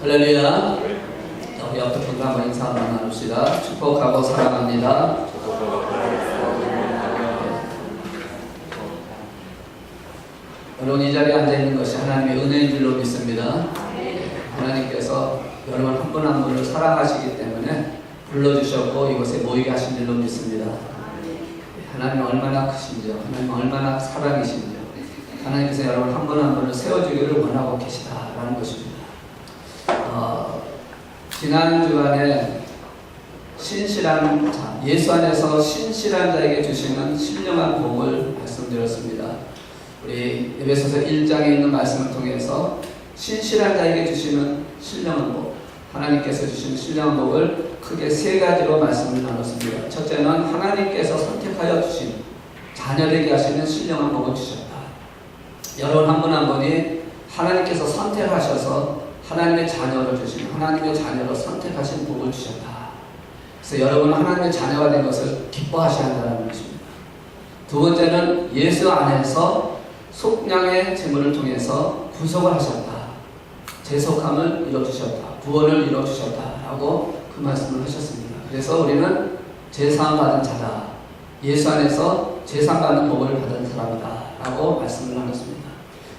할렐루야. 우리 앞에 분과 한번 인사 한번 나눕시다. 축복하고 사랑합니다. 여러분 이 자리에 앉아있는 것이 하나님의 은혜인 줄로 믿습니다. 하나님께서 여러분 한 분 한 분을 사랑하시기 때문에 불러주셨고 이곳에 모이게 하신 줄로 믿습니다. 하나님은 얼마나 크신지요. 하나님은 얼마나 사랑이신지요. 하나님께서 여러분 한 분 한 분을 세워주기를 원하고 계시다라는 것입니다. 지난 주간에 신실한 자, 예수 안에서 신실한 자에게 주시는 신령한 복을 말씀드렸습니다. 우리 에베소서 1장에 있는 말씀을 통해서 신실한 자에게 주시는 신령한 복, 하나님께서 주시는 신령한 복을 크게 세 가지로 말씀을 나눴습니다. 첫째는 하나님께서 선택하여 주신 자녀되게 하시는 신령한 복을 주셨다. 여러분 한 분 한 분이 하나님께서 선택하셔서 하나님의 자녀를 주신, 하나님의 자녀로 선택하신 복을 주셨다. 그래서 여러분은 하나님의 자녀가 된 것을 기뻐하셔야 한다는 것입니다. 두 번째는 예수 안에서 속량의 제물을 통해서 구속을 하셨다. 재속함을 이뤄주셨다. 구원을 이뤄주셨다. 라고 그 말씀을 하셨습니다. 그래서 우리는 제사함 받은 자다. 예수 안에서 제사받는 복을 받은 사람이다. 라고 말씀을 나눴습니다.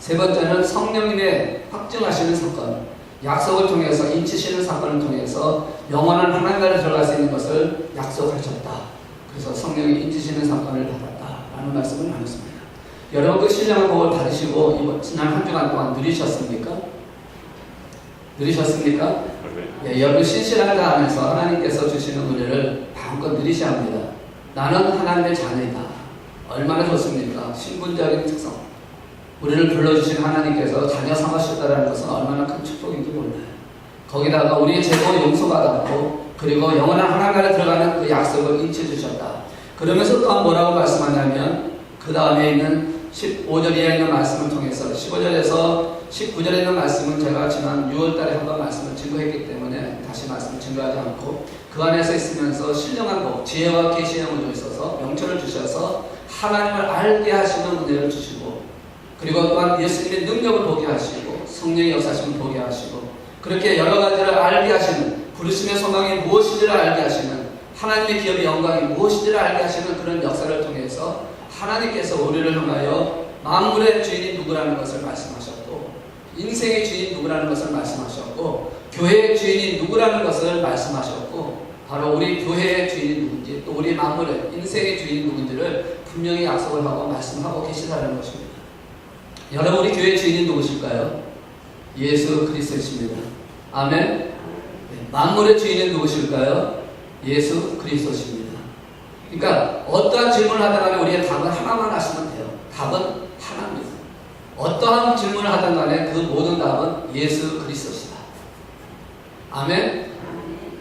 세 번째는 성령님의 확증하시는 사건, 약속을 통해서 인치시는 사건을 통해서 영원한 하나님나라에 들어갈 수 있는 것을 약속하셨다. 그래서 성령이 인치시는 사건을 받았다라는 말씀을 나눴습니다. 여러분 그 신령한 복을 받으시고 이번 지난 한 주간 동안 누리셨습니까? 누리셨습니까? 예, 여러분 신실한 자 안에서 하나님께서 주시는 은혜를 마음껏 누리셔야 합니다. 나는 하나님의 자녀이다. 얼마나 좋습니까? 신분적인 특성. 우리를 불러주신 하나님께서 자녀 삼으셨다는 것은 얼마나 큰 축복인지 몰라요. 거기다가 우리의 죄도 용서받았고 그리고 영원한 하나님나라에 들어가는 그 약속을 인치해주셨다. 그러면서 또한 뭐라고 말씀하냐면 그 다음에 있는 15절 이하에 있는 말씀을 통해서 15절에서 19절에 있는 말씀은 제가 지난 6월달에 한번 말씀을 증거했기 때문에 다시 말씀을 증거하지 않고 그 안에서 있으면서 신령한 복, 지혜와 계시의 영을 주셔서 명철을 주셔서 하나님을 알게 하시는 은혜를 주시고 그리고 또한 예수님의 능력을 보게 하시고 성령의 역사심을 보게 하시고 그렇게 여러 가지를 알게 하시는 부르심의 소망이 무엇인지를 알게 하시는 하나님의 기업의 영광이 무엇인지를 알게 하시는 그런 역사를 통해서 하나님께서 우리를 향하여 만물의 주인이 누구라는 것을 말씀하셨고 인생의 주인이 누구라는 것을 말씀하셨고 교회의 주인이 누구라는 것을 말씀하셨고 바로 우리 교회의 주인이 누군지 또 우리 만물의 인생의 주인이 누군지를 분명히 약속을 하고 말씀하고 계시다는 것입니다. 여러분 우리 교회의 주인이 누구실까요? 예수 그리스도이십니다. 아멘. 네, 만물의 주인은 누구실까요? 예수 그리스도십니다. 그러니까 어떠한 질문을 하든 간에 우리의 답은 하나만 하시면 돼요. 답은 하나입니다. 어떠한 질문을 하든 간에 그 모든 답은 예수 그리스도시다. 아멘.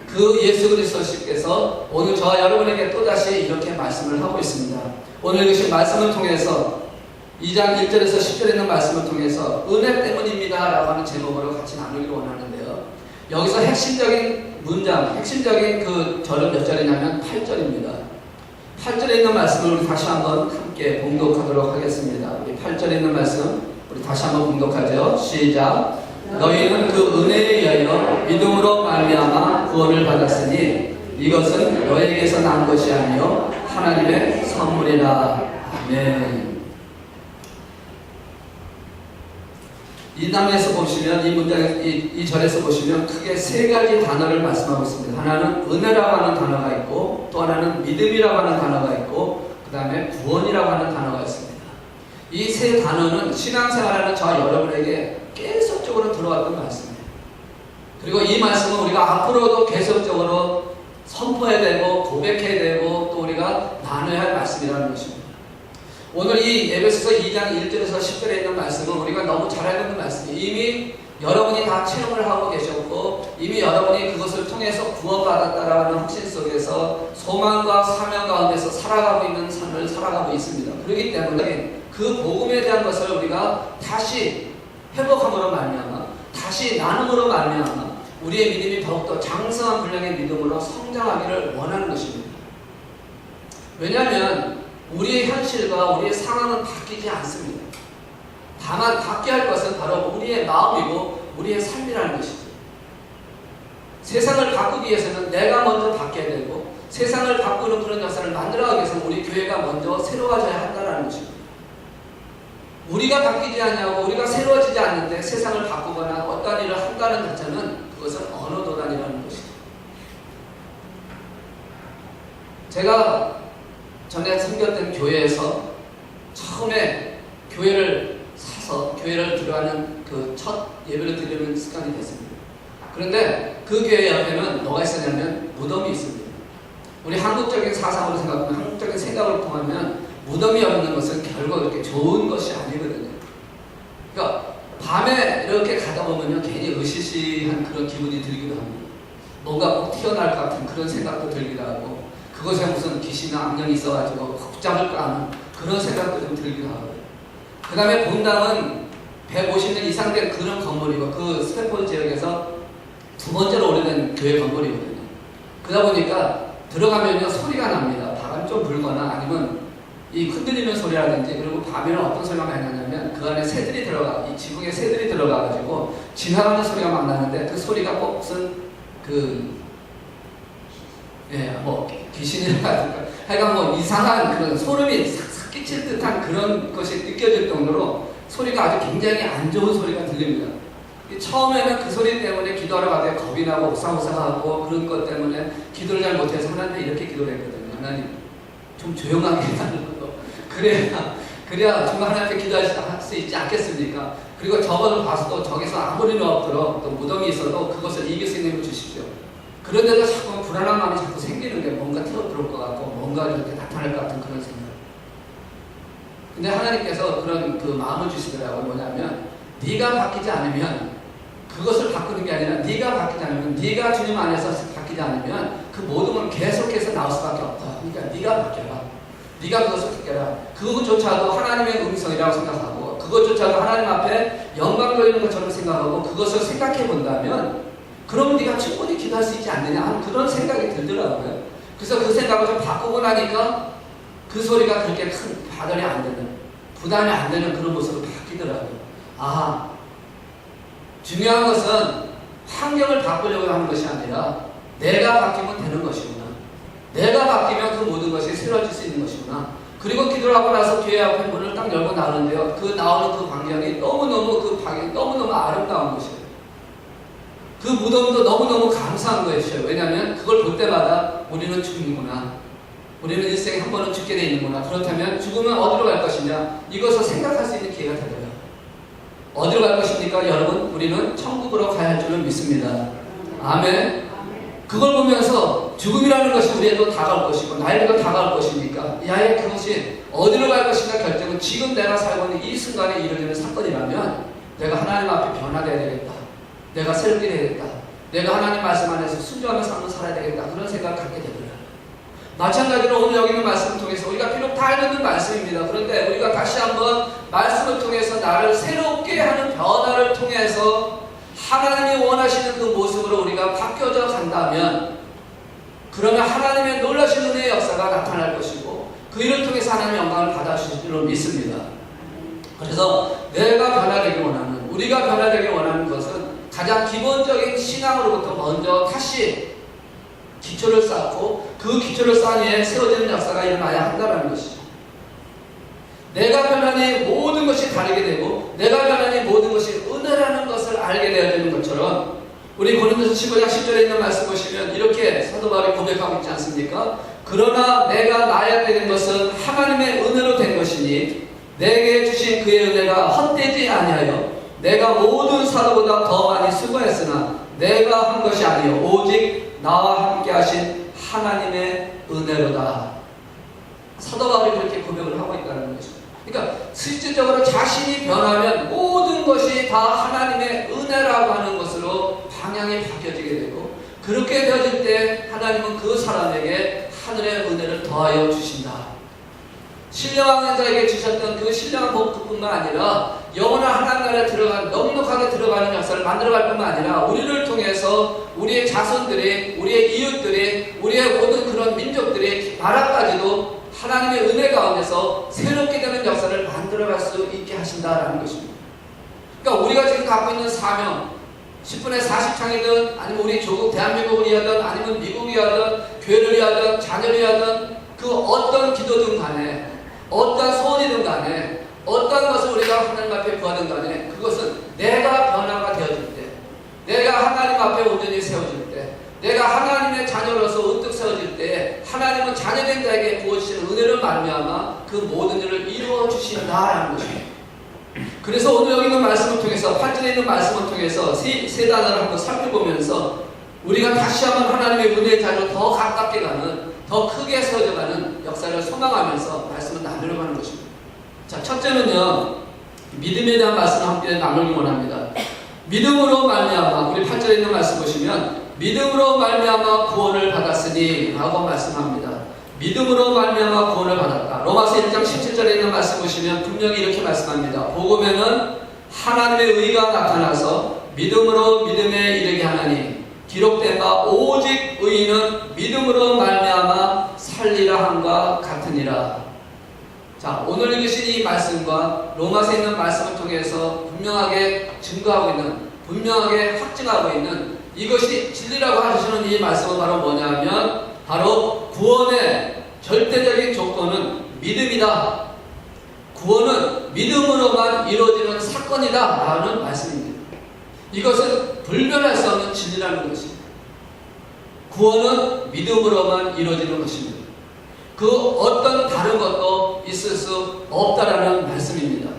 그 예수 그리스도께서 오늘 저와 여러분에게 또다시 이렇게 말씀을 하고 있습니다. 오늘 주신 말씀을 통해서 2장 1절에서 10절에 있는 말씀을 통해서 은혜 때문입니다 라고 하는 제목으로 같이 나누기를 원하는데요. 여기서 핵심적인 문장, 핵심적인 그 절은 몇 절이냐면 8절입니다. 8절에 있는 말씀을 우리 다시 한번 함께 봉독하도록 하겠습니다. 우리 8절에 있는 말씀 우리 다시 한번 봉독하죠. 시작. 너희는 그 은혜에 의하여 믿음으로 말미암아 구원을 받았으니 이것은 너에게서 난 것이 아니요 하나님의 선물이라. 아멘. 이 단에서 보시면 이 문장에서 이 절에서 보시면 크게 세 가지 단어를 말씀하고 있습니다. 하나는 은혜라고 하는 단어가 있고 또 하나는 믿음이라고 하는 단어가 있고 그 다음에 구원이라고 하는 단어가 있습니다. 이 세 단어는 신앙생활하는 저와 여러분에게 계속적으로 들어왔던 말씀이에요. 그리고 이 말씀은 우리가 앞으로도 계속적으로 선포해야 되고 고백해야 되고 또 우리가 나눠야 할 말씀이라는 것입니다. 오늘 이 에베소서 2장 1절에서 10절에 있는 말씀은 우리가 너무 잘 알고 있는 말씀이에요. 이미 여러분이 다 체험을 하고 계셨고 이미 여러분이 그것을 통해서 구원받았다라는 확신 속에서 소망과 사명 가운데서 살아가고 있는 삶을 살아가고 있습니다. 그렇기 때문에 그 복음에 대한 것을 우리가 다시 회복함으로 말미암아 다시 나눔으로 말미암아 우리의 믿음이 더욱더 장성한 분량의 믿음으로 성장하기를 원하는 것입니다. 왜냐하면 우리의 현실과 우리의 상황은 바뀌지 않습니다. 다만 바뀌어야 할 것은 바로 우리의 마음이고 우리의 삶이라는 것이죠. 세상을 바꾸기 위해서는 내가 먼저 바뀌어야 되고 세상을 바꾸는 그런 역사를 만들어가기 위해서는 우리 교회가 먼저 새로워져야 한다는 것입니다. 우리가 바뀌지 않냐고 우리가 새로워지지 않는데 세상을 바꾸거나 어떤 일을 한다는 자체는 그것은 언어 도단이라는 것이죠. 제가 전에 섬겼던 교회에서 처음에 교회를 사서 교회를 들어가는 그 첫 예배를 드리는 습관이 됐습니다. 그런데 그 교회 옆에는 뭐가 있었냐면 무덤이 있습니다. 우리 한국적인 사상으로 생각하면 한국적인 생각을 통하면 무덤이 없는 것은 결국 그렇게 좋은 것이 아니거든요. 그러니까 밤에 이렇게 가다 보면요 괜히 으시시한 그런 기분이 들기도 합니다. 뭔가 꼭 튀어나올 것 같은 그런 생각도 들기도 하고 그것에 무슨 귀신이나 악령이 있어가지고 붙잡을까 하는 그런 생각도 좀 들기도 하고 그 다음에 본당은 150년 이상 된 그런 건물이고 그 스태포드 지역에서 두 번째로 오래된 교회 건물이거든요. 그러다 보니까 들어가면요 소리가 납니다. 바람이 좀 불거나 아니면 이 흔들리는 소리라든지 그리고 밤에는 어떤 소리가 많이 나냐면 그 안에 새들이 들어가 이 지붕에 새들이 들어가가지고 지나가는 소리가 막 나는데 그 소리가 꼭 무슨 뭐 귀신이라든가 하여간 뭐 이상한 그런 소름이 싹싹 끼칠 듯한 그런 것이 느껴질 정도로 소리가 아주 굉장히 안 좋은 소리가 들립니다. 처음에는 그 소리 때문에 기도하러 가되 겁이 나고 오상오상하고 그런 것 때문에 기도를 잘 못해서 하나님께 이렇게 기도를 했거든요. 하나님 좀 조용하게 해달라고. 그래야 정말 하나님께 기도할 수 있지 않겠습니까? 그리고 저번을 봐서도 저기서 아무 일이 없도록 또 무덤이 있어도 그것을 이길 수 있는 힘을 주십시오. 그런데도 자꾸 불안한 마음이 자꾸 생기는 게 뭔가 튀어들어올 것 같고 뭔가 이렇게 나타날 것 같은 그런 생각. 근데 하나님께서 그런 그 마음을 주시더라고요. 뭐냐면 네가 바뀌지 않으면 그것을 바꾸는 게 아니라 네가 바뀌지 않으면 네가 주님 안에서 바뀌지 않으면 그 모든 건 계속해서 나올 수밖에 없다. 그러니까 네가 바뀌어라. 네가 그것을 바뀌어라. 그것조차도 하나님의 음성이라고 생각하고 그것조차도 하나님 앞에 영광 돌리는 것처럼 생각하고 그것을 생각해 본다면 그러면 네가 충분히 기도할 수 있지 않느냐 하는 그런 생각이 들더라고요. 그래서 그 생각을 좀 바꾸고 나니까 그 소리가 그렇게 큰 파열이 안 되는 부담이 안 되는 그런 모습으로 바뀌더라고요. 아, 중요한 것은 환경을 바꾸려고 하는 것이 아니라 내가 바뀌면 되는 것이구나. 내가 바뀌면 그 모든 것이 새로워질 수 있는 것이구나. 그리고 기도를 하고 나서 교회 앞에 문을 딱 열고 나오는데요. 그 나오는 그 광경이 너무너무 그 방향이 너무너무 아름다운 것이에요. 그 무덤도 너무너무 감사한 것이에요. 왜냐하면 그걸 볼 때마다 우리는 죽는구나. 우리는 일생에 한 번은 죽게 돼 있는구나. 그렇다면 죽으면 어디로 갈 것이냐. 이것을 생각할 수 있는 기회가 되더라고요. 어디로 갈 것입니까? 여러분, 우리는 천국으로 가야 할 줄을 믿습니다. 아멘. 그걸 보면서 죽음이라는 것이 우리에도 다가올 것이고 나에게도 다가올 것이니까 야의 그것이 어디로 갈 것인가 결정은 지금 내가 살고 있는 이 순간에 이루어지는 사건이라면 내가 하나님 앞에 변화되어야 되겠다. 내가 새롭게 되겠다. 내가 하나님 말씀 안에서 순종하며 삶을 살아야 되겠다. 그런 생각을 갖게 되더라. 마찬가지로 오늘 여기 있는 말씀을 통해서 우리가 비록 다 읽는 말씀입니다. 그런데 우리가 다시 한번 말씀을 통해서 나를 새롭게 하는 변화를 통해서 하나님이 원하시는 그 모습으로 우리가 바뀌어져 간다면 그러면 하나님의 놀라신 은혜의 역사가 나타날 것이고 그 일을 통해서 하나님의 영광을 받아주실 줄로 믿습니다. 그래서 내가 변화되길 원하는 우리가 변화되길 원하는 것은 가장 기본적인 신앙으로부터 먼저 다시 기초를 쌓고 그 기초를 쌓은 위에 세워지는 역사가 일어나야 한다는 것이죠. 내가 변하니 모든 것이 다르게 되고 내가 변하니 모든 것이 은혜라는 것을 알게 되어야 되는 것처럼 우리 고린도서 15장 10절에 있는 말씀 보시면 이렇게 사도 바울이 고백하고 있지 않습니까? 그러나 내가 나야 되는 것은 하나님의 은혜로 된 것이니 내게 주신 그의 은혜가 헛되지 아니하여 내가 모든 사도보다 더 많이 수고했으나 내가 한 것이 아니요 오직 나와 함께 하신 하나님의 은혜로다. 사도 바울이 그렇게 고백을 하고 있다는 것입니다. 그러니까 실질적으로 자신이 변하면 모든 것이 다 하나님의 은혜라고 하는 것으로 방향이 바뀌어지게 되고 그렇게 되어질 때 하나님은 그 사람에게 하늘의 은혜를 더하여 주신다. 신령한 자에게 주셨던 그 신령한 복뿐만 아니라 영원한 하나님 나라에 들어간 넉넉하게 들어가는 역사를 만들어갈 뿐만 아니라 우리를 통해서 우리의 자손들이 우리의 이웃들이 우리의 모든 그런 민족들이 나라까지도 하나님의 은혜 가운데서 새롭게 되는 역사를 만들어갈 수 있게 하신다라는 것입니다. 그러니까 우리가 지금 갖고 있는 사명 10분에 40창이든 아니면 우리 조국 대한민국을 위하든 아니면 미국을 위하든 교회를 위하든 자녀를 위하든 그 어떤 기도든 간에 어떤 소원이든 간에 어떤 것을 우리가 하나님 앞에 구하든 간에 그것은 내가 변화가 되어질 때, 내가 하나님 앞에 온전히 세워질 때, 내가 하나님의 자녀로서 우뚝 세워질 때 하나님은 자녀된 자에게 부어주시는 은혜를 말미암아 그 모든 일을 이루어 주신다라는 것입니다. 그래서 오늘 여기 있는 말씀을 통해서 8절에 있는 말씀을 통해서 세 단어를 한번 살펴보면서 우리가 다시 한번 하나님의 은혜의 자리로 더 가깝게 가는, 더 크게 세워져가는 역사를 소망하면서 말씀을 나누려고 하는 것입니다. 자, 첫째는요, 믿음에 대한 말씀을 함께 나누기 원합니다. 믿음으로 말미암아, 우리 8절에 있는 말씀 보시면 믿음으로 말미암아 구원을 받았으니 라고 말씀합니다. 믿음으로 말미암아 구원을 받았다. 로마서 1장 17절에 있는 말씀 보시면 분명히 이렇게 말씀합니다. 복음에는 하나님의 의가 나타나서 믿음으로 믿음에 이르게 하나니 기록된 바 오직 의인은 믿음으로 말미암아 살리라 함과 같으니라. 자, 오늘 읽으신 이 말씀과 로마서에 있는 말씀을 통해서 분명하게 증거하고 있는, 분명하게 확증하고 있는 이것이 진리라고 하시는 이 말씀은 바로 뭐냐면 바로 구원의 절대적인 조건은 믿음이다. 구원은 믿음으로만 이루어지는 사건이다 라는 말씀입니다. 이것은 불변할 수 없는 진리라는 것입니다. 구원은 믿음으로만 이루어지는 것입니다. 그 어떤 다른 것도 있을 수 없다라는 말씀입니다.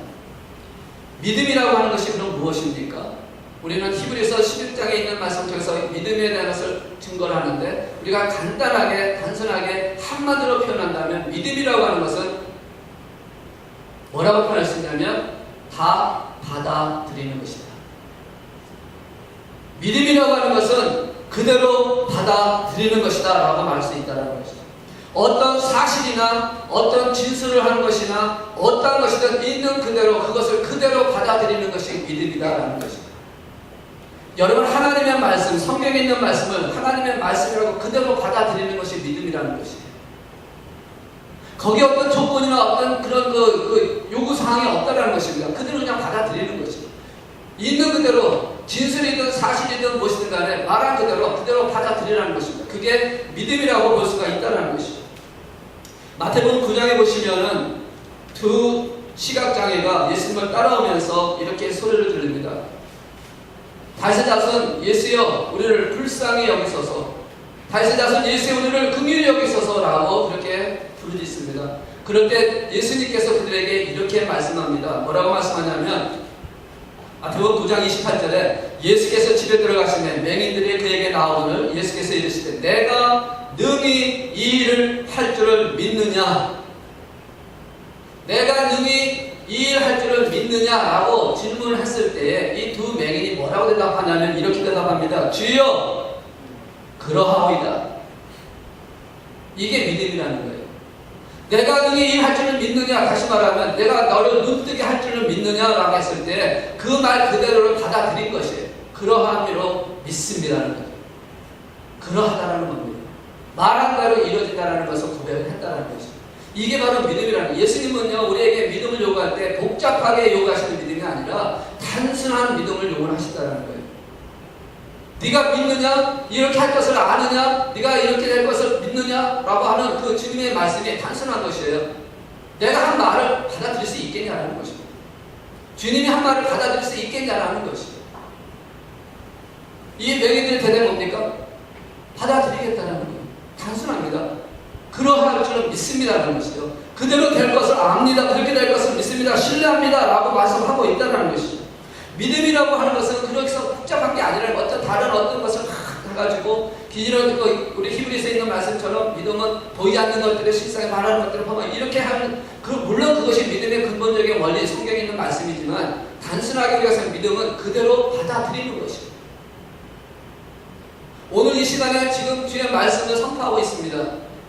믿음이라고 하는 것이 그럼 무엇입니까? 우리는 히브리서 11장에 있는 말씀 통해서 믿음에 대한 것을 증거를 하는데 우리가 간단하게 단순하게 한마디로 표현한다면 믿음이라고 하는 것은 뭐라고 표현할 수 있냐면 다 받아들이는 것이다. 믿음이라고 하는 것은 그대로 받아들이는 것이다 라고 말할 수 있다는 것이다. 어떤 사실이나 어떤 진술을 하는 것이나 어떤 것이든 있는 그대로 그것을 그대로 받아들이는 것이 믿음이다라는 것입니다. 여러분 하나님의 말씀, 성경에 있는 말씀을 하나님의 말씀이라고 그대로 받아들이는 것이 믿음이라는 것이에요. 거기에 어떤 조건이나 어떤 그런 그 요구사항이 없다라는 것입니다. 그대로 그냥 받아들이는 것이에요. 있는 그대로 진술이든 사실이든 무엇이든 간에 말한 그대로 받아들이라는 것입니다. 그게 믿음이라고 볼 수가 있다는 것이죠. 마태복음 9장에 보시면은 두 시각장애가 예수님을 따라오면서 이렇게 소리를 들립니다. 다윗의 자손 예수여 우리를 불쌍히 여기소서, 다윗의 자손 예수여 우리를 긍휼히 여기소서라고 그렇게 부르짖습니다. 그럴 때 예수님께서 그들에게 이렇게 말씀합니다. 뭐라고 말씀하냐면 마태복음 9장 28절에 예수께서 집에 들어가시매 맹인들이 그에게 나오늘 예수께서 이르시되 내가 능히 이 일을 할 줄을 믿느냐, 내가 능히 이 일 할 줄을 믿느냐라고 질문을 했을 때에 이 두 맹인이 뭐라고 대답하냐면 이렇게 대답합니다. 주여 그러하오이다. 이게 믿음이라는 거예요. 내가 능히 이 일 할 줄을 믿느냐, 다시 말하면 내가 너를 눈뜨게 할 줄을 믿느냐라고 했을 때 그 말 그대로를 받아들인 것이에요. 그러함으로 믿습니다라는 거죠. 그러하다라는 겁니다. 말한 대로 이루어진다라는 것을 고백을 했다라는 것이죠. 이게 바로 믿음이라는 거예요. 예수님은요 우리에게 믿음을 요구할 때 복잡하게 요구하시는 믿음이 아니라 단순한 믿음을 요구하신다는 거예요. 네가 믿느냐? 이렇게 할 것을 아느냐? 네가 이렇게 될 것을 믿느냐라고 하는 그 주님의 말씀이 단순한 것이에요. 내가 한 말을 받아들일 수 있겠냐라는 것입니다. 주님이 한 말을 받아들일 수 있겠냐라는 것이에요. 이 맹인들의 대답이 뭡니까? 받아들이겠다는 거예요. 단순합니다. 그러할 줄은 믿습니다라는 것이죠. 그대로 될 것을 압니다. 그렇게 될 것을 믿습니다. 신뢰합니다. 라고 말씀하고 있다는 것이죠. 믿음이라고 하는 것은 그렇게 복잡한 게 아니라 다른 어떤 것을 해가지고 기존에 우리 히브리서에 있는 말씀처럼 믿음은 보이지 않는 것들을 실상에 말하는 것들을 보면 이렇게 하는 물론 그것이 믿음의 근본적인 원리 성경에 있는 말씀이지만 단순하게 우리가 믿음은 그대로 받아들이는 것입니다. 오늘 이 시간에 지금 주의 말씀을 선포하고 있습니다.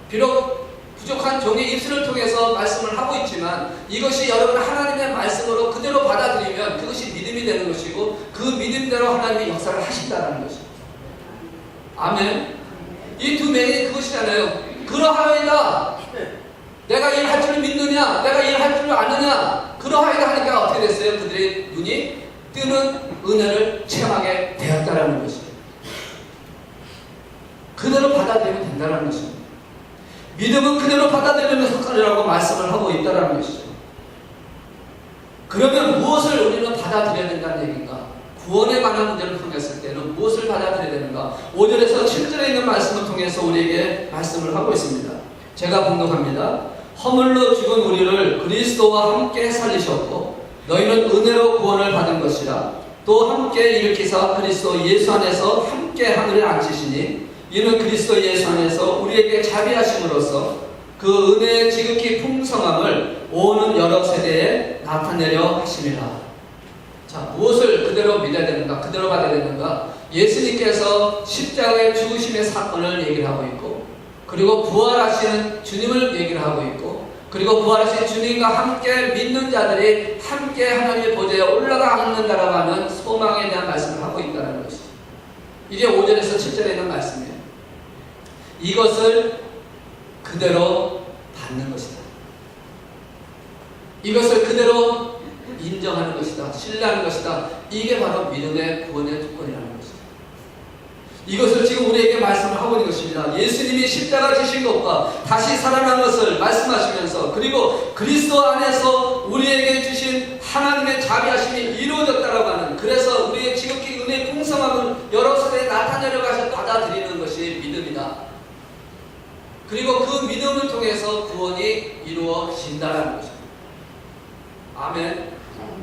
비록 부족한 종의 입술을 통해서 말씀을 하고 있지만 이것이 여러분 하나님의 말씀으로 그대로 받아들이면 그것이 믿음이 되는 것이고 그 믿음대로 하나님이 역사를 하신다는 것입니다. 아멘. 이 두 맹인이 그것이잖아요. 그러하이다. 내가 일 할 줄을 믿느냐? 내가 일 할 줄을 아느냐? 그러하이다 하니까 어떻게 됐어요? 그들의 눈이 뜨는 은혜를 체험하게 되었다라는 것이에요. 그대로 받아들이면 된다는 것입니다. 믿음은 그대로 받아들이는 속하리라고 말씀을 하고 있다는 것이죠. 그러면 무엇을 우리는 받아들여야 된다는 얘기인가? 구원에 관한 문제를 통했을 때는 무엇을 받아들여야 되는가? 5절에서 7절에 있는 말씀을 통해서 우리에게 말씀을 하고 있습니다. 제가 봉독합니다. 허물로 죽은 우리를 그리스도와 함께 살리셨고 너희는 은혜로 구원을 받은 것이라. 또 함께 일으키사 그리스도 예수 안에서 함께 하늘에 앉히시니 이는 그리스도 예수 안에서 우리에게 자비하심으로써 그 은혜의 지극히 풍성함을 오는 여러 세대에 나타내려 하심이라. 자, 무엇을 그대로 믿어야 되는가? 그대로 받아야 되는가? 예수님께서 십자가의 죽으심의 사건을 얘기를 하고 있고, 그리고 부활하시는 주님을 얘기를 하고 있고, 그리고 부활하신 주님과 함께 믿는 자들이 함께 하나님의 보좌에 올라가는다라고 하는 소망에 대한 말씀을 하고 있다는 것이죠. 이게 5절에서 7절에 있는 말씀이에요. 이것을 그대로 받는 것이다. 이것을 그대로 인정하는 것이다. 신뢰하는 것이다. 이게 바로 믿음의 구원의 특권이라는 것이다. 이것을 지금 우리에게 말씀을 하고 있는 것입니다. 예수님이 십자가 지신 것과 다시 살아난 것을 말씀하시면서, 그리고 그리스도 안에서 우리에게 주신 하나님의 자비하심이 이루어졌다라고 하는, 그래서 우리의 지극히 은혜의 풍성함을 여러 세대에 나타내려 가서 받아들이는 것이 믿음이다. 그리고 그 믿음을 통해서 구원이 이루어진다는 것입니다. 아멘.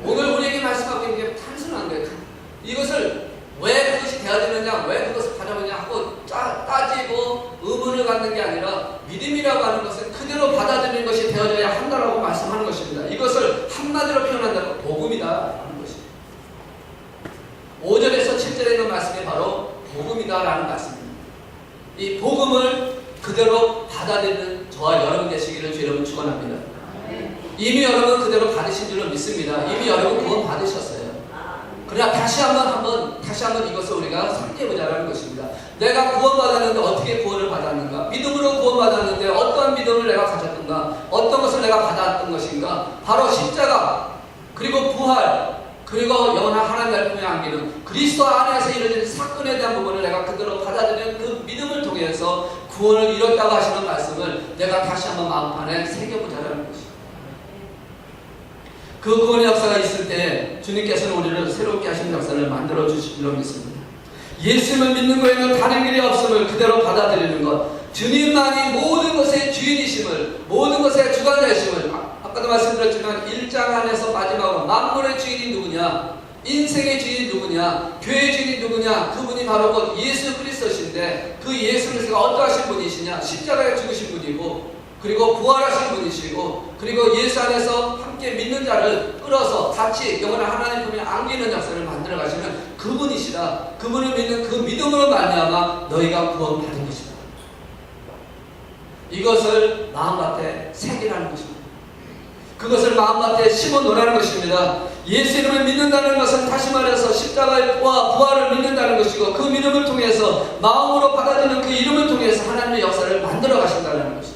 오늘 우리에게 말씀하고 있는 게 단순한 거예요. 이것을 왜 그것이 되어지느냐, 왜 그것을 가져오느냐 하고 따지고 의문을 갖는 게 아니라, 믿음이라고 하는 것은 그대로 받아들이는 것이 되어져야 한다라고 말씀하는 것입니다. 이것을 한마디로 표현한다면 복음이다 하는 것입니다. 5절에서 7절에 있는 말씀이 바로 복음이다라는 말씀입니다. 이 복음을 그대로 받아들이는 저와 여러분 되시기를 주 여러분 축원합니다. 이미 여러분 그대로 받으신 줄로 믿습니다. 이미 여러분 구원 받으셨어요. 그러나 다시 한번 이것을 우리가 살펴보자라는 것입니다. 내가 구원받았는데 어떻게 구원을 받았는가? 믿음으로 구원받았는데 어떠한 믿음을 내가 가졌던가? 어떤 것을 내가 받았던 것인가? 바로 십자가, 그리고 부활, 그리고 영원한 하나님의 품에 안기는 그리스도 안에서 이루어진 사건에 대한 부분을 내가 그대로 받아들이는 그 믿음을 통해서 구원을 이뤘다고 하시는 말씀을 내가 다시 한번 마음판에 새겨보자라는 것입니다. 그 구원의 역사가 있을 때 주님께서는 우리를 새롭게 하시는 역사를 만들어 주실 줄로 믿습니다. 예수님을 믿는 거에는 다른 길이 없음을 그대로 받아들이는 것, 주님만이 모든 것의 주인이심을, 모든 것의 주관자이심을, 아까도 말씀드렸지만 1장 안에서 마지막으로 만물의 주인이 누구냐, 인생의 주인이 누구냐, 교회의 주인이 누구냐, 그분이 바로 곧 예수 그리스도신데, 그 예수 그리스도가 어떠하신 분이시냐, 십자가에 죽으신 분이고, 그리고 부활하신 분이시고, 그리고 예수 안에서 함께 믿는 자를 끌어서 같이 영원한 하나님 품에 안기는 역사를 만들어 가시는 그분이시다. 그분을 믿는 그 믿음으로 말미암아 너희가 구원받은 것이다. 이것을 마음밭에 새기라는 것입니다. 그것을 마음밭에 심어 놓으라는 것입니다. 예수 이름을 믿는다는 것은 다시 말해서 십자가의 부활을 믿는다는 것이고, 그 믿음을 통해서 마음으로 받아들이는 그 이름을 통해서 하나님의 역사를 만들어 가신다는 것입니다.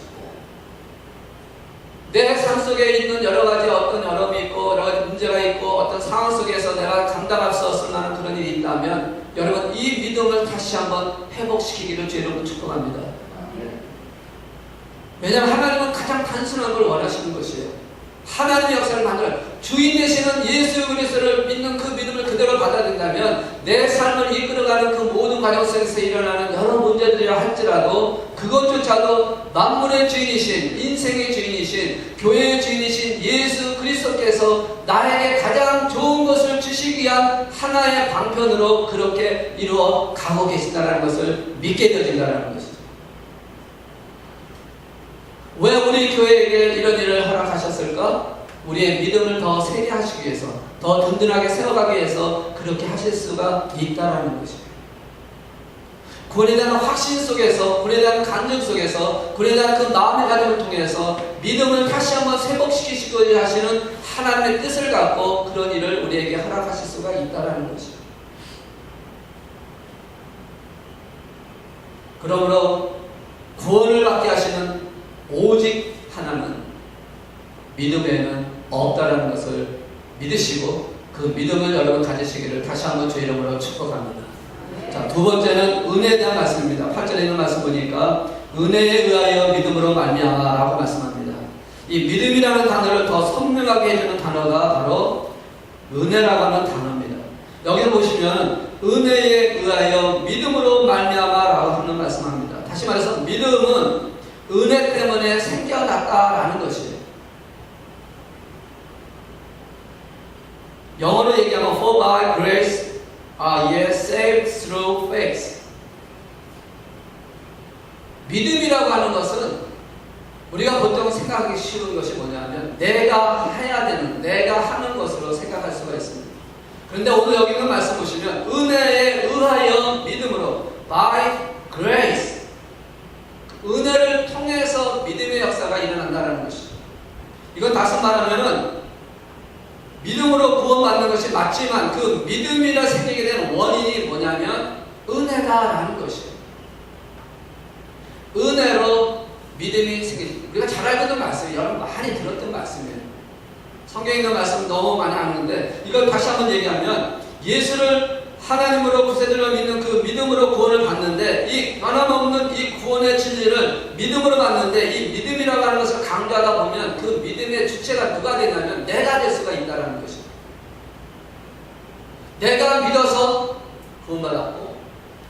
내 삶 속에 있는 여러 가지 어떤 어려움이 있고 여러 가지 문제가 있고 어떤 상황 속에서 내가 감당할 수 없을 만한 그런 일이 있다면, 여러분 이 믿음을 다시 한번 회복시키기를 주 여러분 축복합니다. 왜냐하면 하나님은 가장 단순한 걸 원하시는 것이에요. 하나님의 역사를 만들어 주인 되시는 예수 그리스도를 믿는 그 믿음을 그대로 받아들인다면 내 삶을 이끌어가는 그 모든 과정 속에서 일어나는 여러 문제들이라 할지라도 그것조차도 만물의 주인이신, 인생의 주인이신, 교회의 주인이신 예수 그리스도께서 나에게 가장 좋은 것을 주시기 위한 하나의 방편으로 그렇게 이루어 가고 계신다는 것을 믿게 되어진다는 것이죠. 왜 우리 교회에게 이런 일을 허락하셨을까? 우리의 믿음을 더 세게 하시기 위해서, 더 든든하게 세워가기 위해서 그렇게 하실 수가 있다라는 것입니다. 구원에 대한 확신 속에서, 구원에 대한 간증 속에서, 구원에 대한 그 마음의 가짐을 통해서 믿음을 다시 한번 회복시키시고자 하시는 하나님의 뜻을 갖고 그런 일을 우리에게 허락하실 수가 있다라는 것입니다. 그러므로 구원을 받게 하시는 오직 하나는 믿음에는 없다라는 것을 믿으시고 그 믿음을 여러분 가지시기를 다시 한번 주 이름으로 축복합니다. 자, 두 번째는 은혜에 대한 말씀입니다. 8절에 있는 말씀 보니까 은혜에 의하여 믿음으로 말미암아라고 말씀합니다. 이 믿음이라는 단어를 더 선명하게 해주는 단어가 바로 은혜라고 하는 단어입니다. 여기서 보시면 은혜에 의하여 믿음으로 말미암아라고 하는 말씀합니다. 다시 말해서 믿음은 은혜 때문에 생겨났다라는 것이에요. 영어로 얘기하면 For by grace are ye saved through faith. 믿음이라고 하는 것은 우리가 보통 생각하기 쉬운 것이 뭐냐면 내가 해야 되는, 내가 하는 것으로 생각할 수가 있습니다. 그런데 오늘 여기 있는 말씀 보시면 은혜에 의하여 믿음으로 by grace, 은혜를 통해서 믿음의 역사가 일어난다는 것이죠. 이건 다시 말하면은 믿음으로 구원받는 것이 맞지만 그 믿음이라 생기게 된 원인이 뭐냐면 은혜다라는 것이에요. 은혜로 믿음이 생기죠. 우리가 잘 알고 있는 말씀이에요. 여러분 많이 들었던 말씀이에요. 성경에 있는 말씀 너무 많이 아는데 이걸 다시 한번 얘기하면 예수를 하나님으로 구세주로 믿는 그 믿음으로 구원을 받는데 이 변함없는 이 구원의 진리를 믿음으로 받는데 이 믿음이라고 하는 것을 강조하다 보면 그 믿음의 주체가 누가 되냐면 내가 될 수가 있다는 것입니다. 내가 믿어서 구원받았고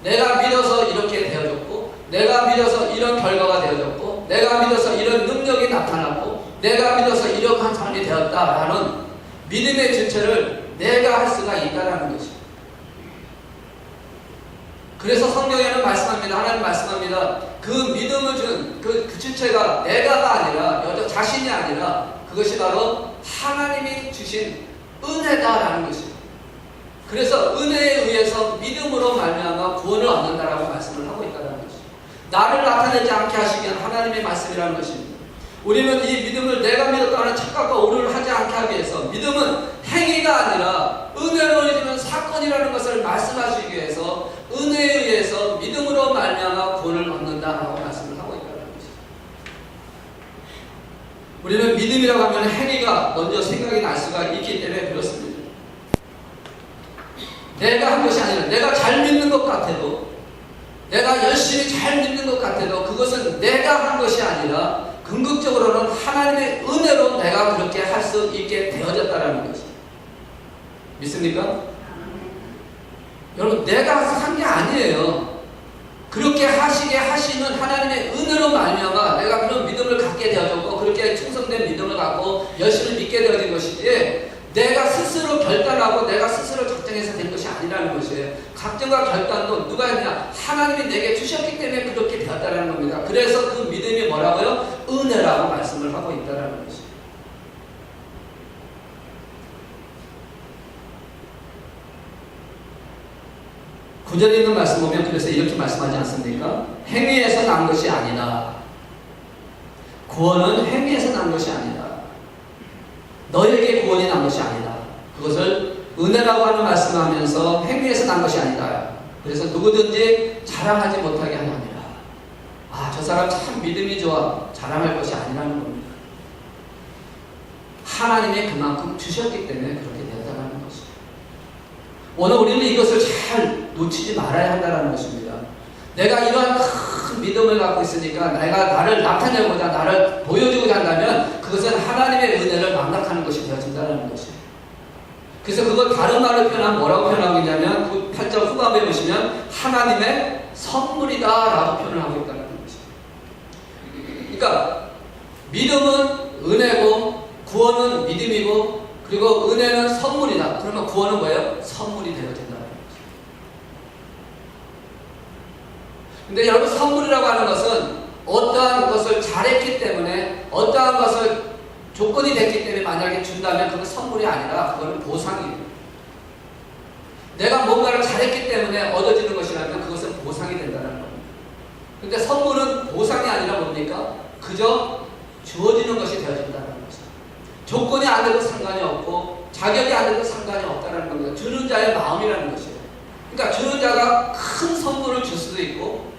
내가 믿어서 이렇게 되어졌고 내가 믿어서 이런 결과가 되어졌고 내가 믿어서 이런 능력이 나타났고 내가 믿어서 이러한 사람이 되었다라는 믿음의 주체를 내가 할 수가 있다는 것입니다. 그래서 성경에는 말씀합니다. 하나님 말씀합니다. 그 믿음을 준 그 주체가 내가가 아니라 여자 자신이 아니라 그것이 바로 하나님이 주신 은혜다라는 것입니다. 그래서 은혜에 의해서 믿음으로 말미암아 구원을 얻는다라고 말씀을 하고 있다는 것입니다. 나를 나타내지 않게 하시기 위한 하나님의 말씀이라는 것입니다. 우리는 이 믿음을 내가 믿었다는 착각과 오류를 하지 않게 하기 위해서 믿음은 행위가 아니라 은혜로 이루어지는 사건이라는 것을 말씀하시기 위해서 은혜에 의해서 믿음으로 말미암아 구원을 얻는다라고 말씀을 하고 있다는 것입니다. 우리는 믿음이라고 하면 행위가 먼저 생각이 날 수가 있기 때문에 그렇습니다. 내가 한 것이 아니라 내가 잘 믿는 것 같아도 내가 열심히 잘 믿는 것 같아도 그것은 내가 한 것이 아니라 궁극적으로는 하나님의 은혜로 내가 그렇게 할 수 있게 되어졌다는 것입니다. 믿습니까? 여러분 내가 한 게 아니에요. 그렇게 하시게 하시는 하나님의 은혜로 말미암아 내가 그런 믿음을 갖게 되어졌고 그렇게 충성된 믿음을 갖고 열심히 믿게 되어진 것이지 내가 스스로 결단하고 내가 스스로 작정해서 된 것이 아니라는 것이에요. 작정과 결단도 누가 했냐? 하나님이 내게 주셨기 때문에 그렇게 되었다는 겁니다. 그래서 그 믿음이 뭐라고요? 은혜라고 말씀을 하고 있다는 것이에요. 구절에 있는 말씀 보면 그래서 이렇게 말씀하지 않습니까? 행위에서 난 것이 아니다. 구원은 행위에서 난 것이 아니다. 너에게 구원이 난 것이 아니다. 그것을 은혜라고 하는 말씀을 하면서 행위에서 난 것이 아니다. 그래서 누구든지 자랑하지 못하게 하려 함이라. 아, 저 사람 참 믿음이 좋아. 자랑할 것이 아니라는 겁니다. 하나님이 그만큼 주셨기 때문에 그렇게 되었다는 것입니다. 오늘 우리는 이것을 잘 놓치지 말아야 한다는 것입니다. 내가 이러한 큰 믿음을 갖고 있으니까 내가 나를 나타내고자 나를 보여주고자 한다면 그것은 하나님의 은혜를 망각하는 것이 되어진다는 것이에요. 그래서 그걸 다른 말로 표현하면 뭐라고 표현하고 있냐면 그 8절 후반부에 보시면 하나님의 선물이다 라고 표현을 하고 있다는 것이에요. 그러니까 믿음은 은혜고 구원은 믿음이고 그리고 은혜는 선물이다. 그러면 구원은 뭐예요? 선물이 되어진다는 거죠. 근데 여러분 선물이라고 하는 것은 어떠한 것을 잘했기 때문에 어떠한 것을 조건이 됐기 때문에 만약에 준다면 그건 선물이 아니라 그거는 보상이에요. 내가 뭔가를 잘했기 때문에 얻어지는 것이라면 그것은 보상이 된다는 겁니다. 근데 선물은 보상이 아니라 뭡니까? 그저 주어지는 것이 되어진다는 거죠. 조건이 안 돼도 상관이 없고 자격이 안 돼도 상관이 없다는 겁니다. 주는 자의 마음이라는 것이에요. 그러니까 주는 자가 큰 선물을 줄 수도 있고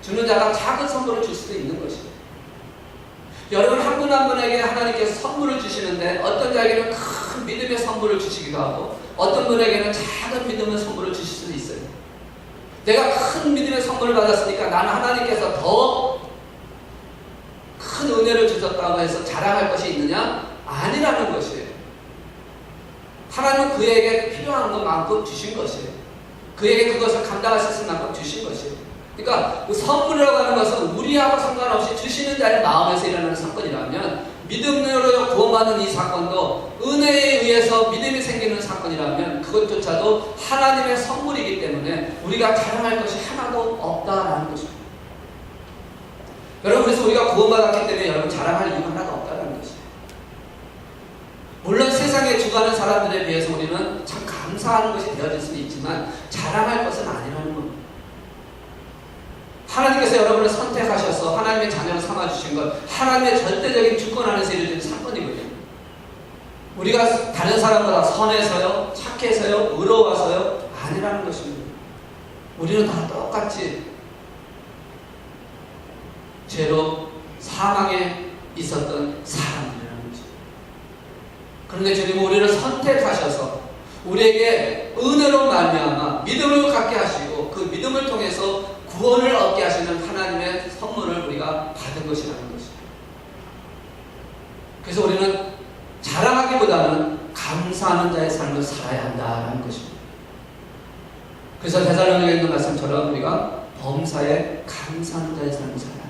주는 자가 작은 선물을 줄 수도 있는 것이에요. 여러분 한 분 한 분에게 하나님께서 선물을 주시는데 어떤 자에게는 큰 믿음의 선물을 주시기도 하고 어떤 분에게는 작은 믿음의 선물을 주실 수도 있어요. 내가 큰 믿음의 선물을 받았으니까 나는 하나님께서 더 큰 은혜를 주셨다고 해서 자랑할 것이 있느냐? 아니라는 것이에요. 하나님은 그에게 필요한 것만큼 주신 것이에요. 그에게 그것을 감당하실 수 있는 만큼 주신 것이에요. 그러니까 그 선물이라고 하는 것은 우리하고 상관없이 주시는 자의 마음에서 일어나는 사건이라면, 믿음으로 구원받는 이 사건도 은혜에 의해서 믿음이 생기는 사건이라면 그것조차도 하나님의 선물이기 때문에 우리가 자랑할 것이 하나도 없다라는 것입니다. 여러분, 그래서 우리가 구원받았기 때문에 여러분 자랑할 이유가 하나도 없다는 것이에요. 물론 세상에 죽어가는 사람들에 비해서 우리는 참 감사하는 것이 되어질 수는 있지만 자랑할 것은 아니라는 겁니다. 하나님께서 여러분을 선택하셔서 하나님의 자녀로 삼아주신 것, 하나님의 절대적인 주권 안에서 이루어진 사건이거든요. 우리가 다른 사람보다 선해서요, 착해서요, 의로워서요, 아니라는 것입니다. 우리는 다 똑같이 죄로 사망에 있었던 사람들이라는 거죠. 그런데 주님은 우리를 선택하셔서 우리에게 은혜로 말미암아 믿음을 갖게 하시고 그 믿음을 통해서 구원을 얻게 하시는 하나님의 선물을 우리가 받은 것이라는 것입니다. 그래서 우리는 자랑하기보다는 감사하는 자의 삶을 살아야 한다는 것입니다. 그래서 데살로니가에 있는 말씀처럼 우리가 범사에 감사하는 자의 삶을 살아야 한다.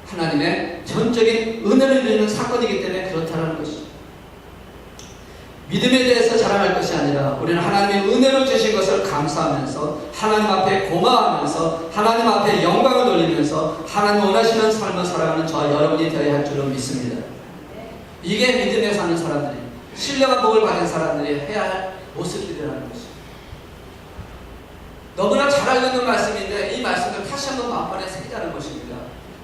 하나님의 전적인 은혜를 누리는 사건이기 때문에 그렇다는 것이죠. 믿음에 대해서 자랑할 것이 아니라 우리는 하나님의 은혜를 주신 것을 감사하면서 하나님 앞에 고마워하면서 하나님 앞에 영광을 돌리면서 하나님 원하시는 삶을 살아가는 저와 여러분이 되어야 할 줄로 믿습니다. 이게 믿음에 사는 사람들이, 신령한 복을 받은 사람들이 해야 할 모습들이라는 것이죠. 너무나 잘 알고 있는 말씀인데 이 말씀을 다시 한번 마음판에 새기자는 것입니다.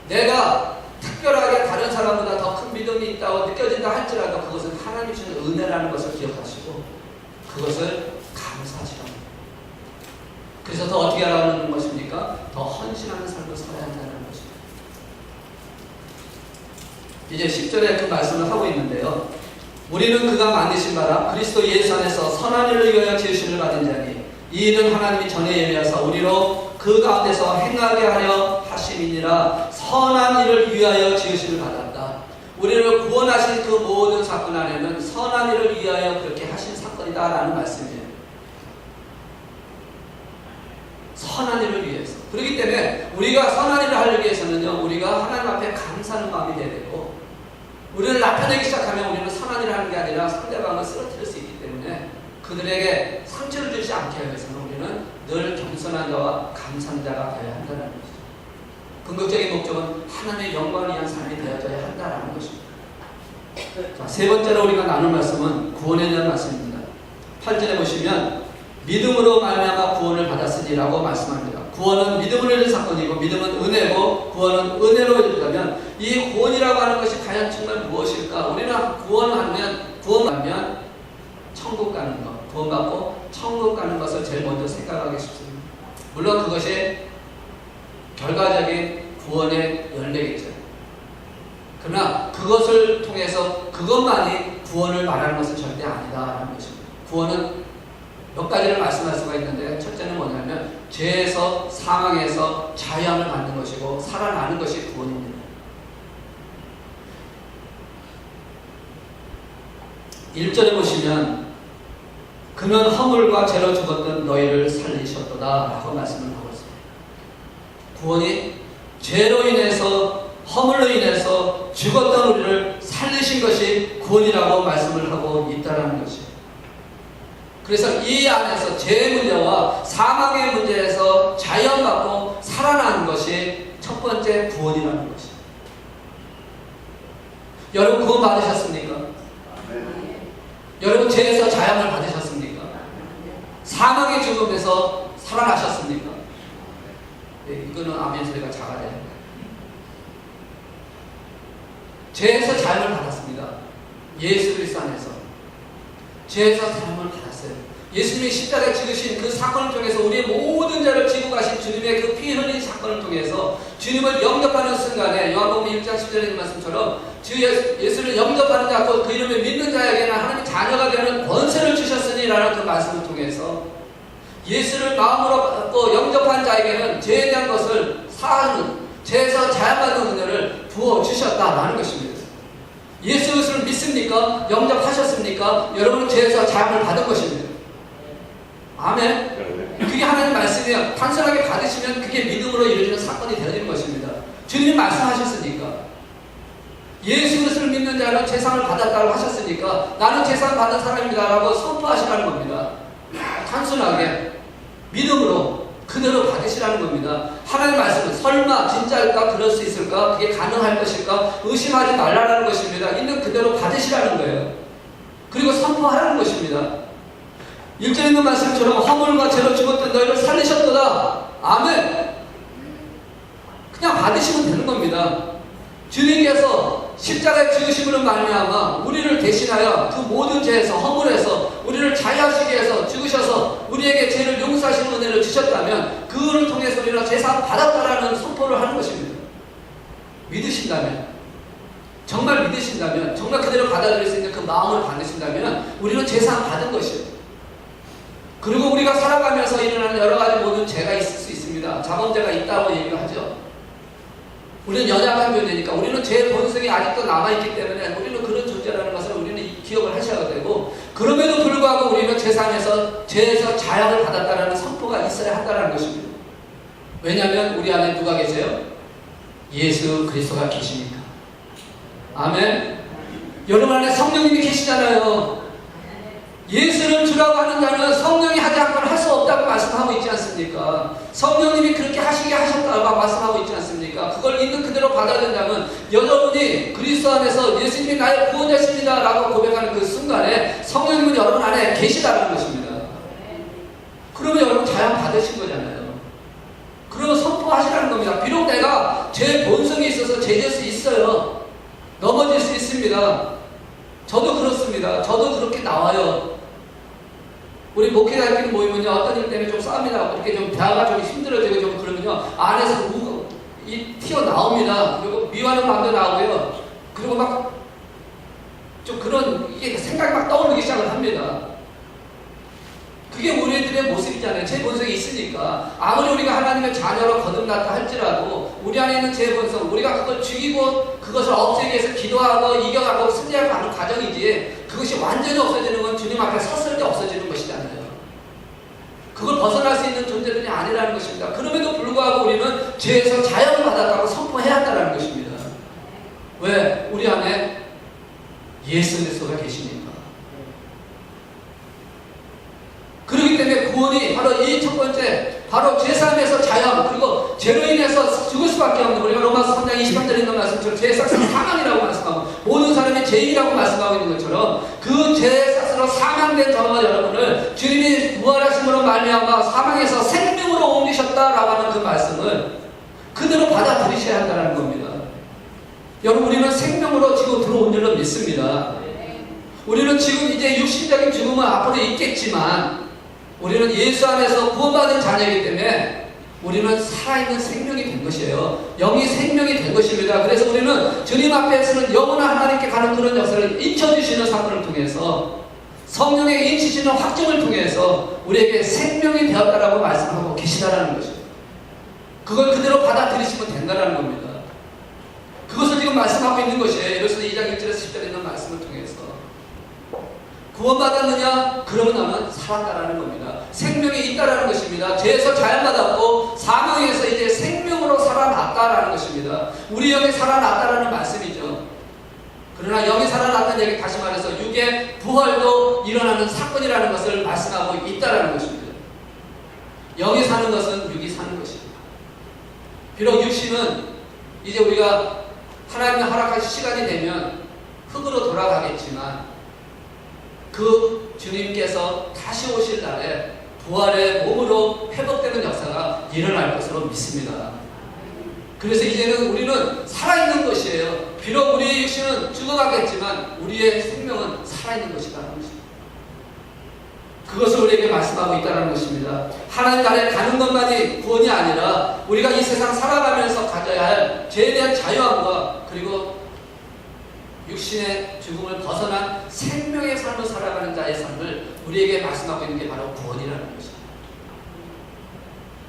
내가 특별하게 다른 사람보다 더 큰 믿음이 있다고 느껴진다 할지라도 그것은 하나님이 주는 은혜라는 것을 기억하시고 그것을 감사하시라는 거예요. 그래서 더 어떻게 하라는 것입니까? 더 헌신하는 삶을 살아야 한다는 것입니다. 이제 10절에 그 말씀을 하고 있는데요. 우리는 그가 만드신 바라 그리스도 예수 안에서 선한 일을 위하여 지으심을 받은 자니 이 일은 하나님이 전에 예비하사 우리로 그 가운데서 행하게 하려 하심이니라. 선한 일을 위하여 지으심을 받았다. 우리를 구원하신 그 모든 사건 안에는 선한 일을 위하여 그렇게 하신 사건이다 라는 말씀이에요. 선한 일을 위해서. 그렇기 때문에 우리가 선한 일을 하기 위해서는요, 우리가 하나님 앞에 감사하는 마음이 되야 되고, 우리를 나타내기 시작하면 우리는 선한 일을 하는 게 아니라 상대방을 쓰러뜨릴 수 있기 때문에 그들에게 상처를 주지 않게 하기 위해서는 우리는 늘 겸손한 자와 감사한 자가 되어야 한다는 것이죠. 궁극적인 목적은 하나님의 영광을 위한 삶이 되어져야 한다는 것입니다. 자, 세 번째로 우리가 나눌 말씀은 구원에 대한 말씀입니다. 8절에 보시면 믿음으로 말미암아 구원을 받았으니라고 말씀합니다. 구원은 믿음으로 이루어진 사건이고 믿음은 은혜고 구원은 은혜로 이루어지면 이 구원이라고 하는 것이 과연 정말 무엇일까? 우리는 구원하면 천국 가는 것, 구원받고 천국 가는 것을 제일 먼저 생각하기 쉽습니다. 물론 그것이 결과적인 구원의 열매겠죠. 그러나 그것을 통해서 그것만이 구원을 말하는 것은 절대 아니다라는 것입니다. 구원은 몇 가지를 말씀할 수가 있는데 첫째는 뭐냐면 죄에서 사망에서 자유함을 받는 것이고 살아나는 것이 구원입니다. 1절에 보시면 그는 허물과 죄로 죽었던 너희를 살리셨도다 라고 말씀을 하고 있습니다. 구원이 죄로 인해서 허물로 인해서 죽었던 우리를 살리신 것이 구원이라고 말씀을 하고 있다는 것이에요. 그래서 이 안에서 죄의 문제와 사망의 문제에서 자유받고 살아나는 것이 첫 번째 구원이라는 것이에요. 여러분 구원 받으셨습니까? 여러분 죄에서 자유함을 받으셨습니까? 사망의 죽음에서 살아나셨습니까? 네, 이거는 아멘 소리가 작아야 됩니다. 죄에서 자유함을 받았습니다. 예수 그리스도 안에서 죄에서 자유함을 받았어요. 예수님이 십자가에 죽으신 그 사건을 통해서 우리의 모든 죄를 지고 가신 주님의 그 피 흘린 사건을 통해서 주님을 영접하는 영접하는 순간에 요한복음 1장 10절에 있는 말씀처럼 주 예수를 영접하는 자, 그 이름을 믿는 자에게는 하나님의 자녀가 되는 권세를 주셨으니라는 그 말씀을 통해서 예수를 마음으로 받고 영접한 자에게는 죄에 대한 것을 사하는, 죄에서 자유받는 은혜를 부어주셨다라는 것입니다. 예수 그리스도를 믿습니까? 영접하셨습니까? 여러분은 죄에서 자유를 받은 것입니다. 아멘. 그게 하나님 말씀이에요. 단순하게 받으시면 그게 믿음으로 이루어지는 사건이 되어지는 것입니다. 주님이 말씀하셨으니까. 예수 그리스도를 믿는 자는 재산을 받았다고 하셨으니까 나는 재산 받은 사람입니다 라고 선포하시라는 겁니다. 단순하게 믿음으로 그대로 받으시라는 겁니다. 하나님 말씀은 설마 진짜일까? 그럴 수 있을까? 그게 가능할 것일까? 의심하지 말라는 것입니다. 있는 그대로 받으시라는 거예요. 그리고 선포하라는 것입니다. 1절에 있는 말씀처럼 허물과 죄로 죽었던 너희를 살리셨도다. 아멘. 그냥 받으시면 되는 겁니다. 주님께서 십자가의 죽으심으로 말미암아 우리를 대신하여 그 모든 죄에서, 허물에서 우리를 자유하시기 위해서 죽으셔서 우리에게 죄를 용서하시는 은혜를 주셨다면 그를 통해서 우리가 죄사함 받았다라는 선포를 하는 것입니다. 믿으신다면, 정말 믿으신다면, 정말 그대로 받아들일 수 있는 그 마음을 받으신다면 우리는 죄사함 받은 것이에요. 그리고 우리가 살아가면서 일어나는 여러 가지 모든 죄가 있을 수 있습니다. 자범죄가 있다고 얘기하죠. 우리는 연약한 존재니까, 우리는 죄의 본성이 아직도 남아있기 때문에 우리는 그런 존재라는 것을 우리는 기억을 하셔야 되고, 그럼에도 불구하고 우리는 죄에서 자유를 받았다는 선포가 있어야 한다는 것입니다. 왜냐하면 우리 안에 누가 계세요? 예수 그리스도가 계시니까. 아멘. 여러분 안에 성령님이 계시잖아요. 예수를 주라고 하는 자는 성령이 하지 않고는 할 수 없다고 말씀하고 있지 않습니까? 성령님이 그렇게 하시게 하셨다고 말씀하고 있지 않습니까? 그걸 있는 그대로 받아들인다면 여러분이 그리스도 안에서 예수님이 나의 구원자십니다 라고 고백하는 그 순간에 성령님은 여러분 안에 계시다는 것입니다. 그러면 여러분 자유 받으신 거잖아요. 그러면 선포하시라는 겁니다. 비록 내가 죄의 본성이 있어서 죄질 수 있어요. 넘어질 수 있습니다. 저도 그렇습니다. 저도 그렇게 나와요. 우리 목회자끼리 모이면요, 어떤 일 때문에 좀 싸움이 나고 이렇게 좀 대화가 좀 힘들어지고 좀 그러면요, 안에서 튀어나옵니다. 그리고 미워하는 마음도 나오고요. 그리고 막 좀 그런 이게 생각이 막 떠오르기 시작을 합니다. 그게 우리들의 모습이잖아요. 제 본성이 있으니까. 아무리 우리가 하나님의 자녀로 거듭났다 할지라도 우리 안에 있는 제 본성, 우리가 그걸 죽이고 그것을 없애기 위해서 기도하고 이겨가고 승리하고 하는 과정이지, 그것이 완전히 없어지는 건 주님 앞에 섰을 때 없어지는 것이잖아요. 그걸 벗어날 수 있는 존재들이 아니라는 것입니다. 그럼에도 불구하고 우리는 죄에서 자유를 받았다고 선포해야 한다는 것입니다. 왜? 우리 안에 예수 그리스도가 계시니까. 그렇기 때문에 구원이 바로 이 첫 번째, 바로 죄사함에서 자유, 그리고 죄로 인해서 죽을 수밖에 없는, 우리가 로마서 3장 23절에 있는 말씀처럼 죄의 삭스는 사망이라고 말씀하고 모든 사람이 죄인이라고 말씀하고 있는 것처럼 그 죄의 삭스로 사망된 저와 여러분을 주님이 부활하심으로 말미암아 사망에서 생명으로 옮기셨다라고 하는 그 말씀을 그대로 받아들이셔야 한다는 겁니다. 여러분, 우리는 생명으로 지금 들어온 줄로 믿습니다. 우리는 지금 이제 육신적인 죽음은 앞으로 있겠지만 우리는 예수 안에서 구원받은 자녀이기 때문에 우리는 살아있는 생명이 된 것이에요. 영이 생명이 된 것입니다. 그래서 우리는 주님 앞에서는 영원한 하나님께 가는 그런 역사를 인쳐주시는 사건을 통해서, 성령의 인치시는 확증을 통해서 우리에게 생명이 되었다라고 말씀하고 계시다라는 것이에요. 그걸 그대로 받아들이시면 된다라는 겁니다. 그것을 지금 말씀하고 있는 것이에요. 그래서 2장 1절에서 10절에 있는 말씀을 통해서 구원받았느냐? 그러면 나는 살았다라는 겁니다. 생명이 있다라는 것입니다. 죄에서 자유받았고 사망에서 이제 생명으로 살아났다라는 것입니다. 우리 영이 살아났다라는 말씀이죠. 그러나 영이 살아났다는 얘기, 다시 말해서 육의 부활도 일어나는 사건이라는 것을 말씀하고 있다라는 것입니다. 영이 사는 것은 육이 사는 것입니다. 비록 육신은 이제 우리가 하나님의 허락하신 시간이 되면 흙으로 돌아가겠지만 그 주님께서 다시 오실 날에 부활의 몸으로 회복되는 역사가 일어날 것으로 믿습니다. 그래서 이제는 우리는 살아있는 것이에요. 비록 우리의 육신은 죽어가겠지만 우리의 생명은 살아있는 것이라는 것입니다. 그것을 우리에게 말씀하고 있다는 것입니다. 하나님 나라에 가는 것만이 구원이 아니라 우리가 이 세상 살아가면서 가져야 할 죄에 대한 자유함과 그리고 육신의 죽음을 벗어난 생명의 삶을 살아가는 자의 삶을 우리에게 말씀하고 있는 게 바로 구원이라는 것입니다.